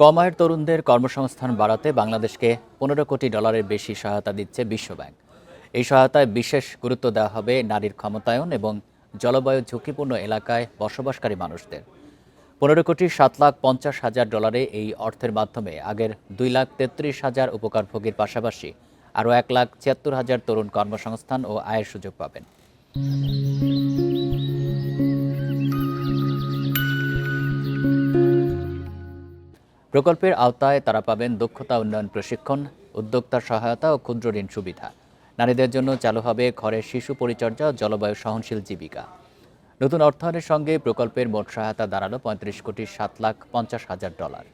কম আয়ের তরুণদের কর্মসংস্থান বাড়াতে বাংলাদেশকে $15 কোটি বেশি সহায়তা দিচ্ছে বিশ্বব্যাংক। এই সহায়তায় বিশেষ গুরুত্ব দেওয়া হবে নারীর ক্ষমতায়ন এবং জলবায়ু ঝুঁকিপূর্ণ এলাকায় বসবাসকারী মানুষদের। $15,07,50,000 এই অর্থের মাধ্যমে আগের 2,33,000 উপকারভোগীর পাশাপাশি আরও 1,76,000 তরুণ কর্মসংস্থান ও আয়ের সুযোগ পাবেন। প্রকল্পের আওতায় তারা পাবেন দক্ষতা উন্নয়ন প্রশিক্ষণ, উদ্যোক্তার সহায়তা ও ক্ষুদ্র ঋণ সুবিধা। নারীদের জন্য চালু হবে ঘরের শিশু পরিচর্যা ও জলবায়ু সহনশীল জীবিকা। নতুন অর্থায়নের সঙ্গে প্রকল্পের মোট সহায়তা দাঁড়ালো $35,07,50,000।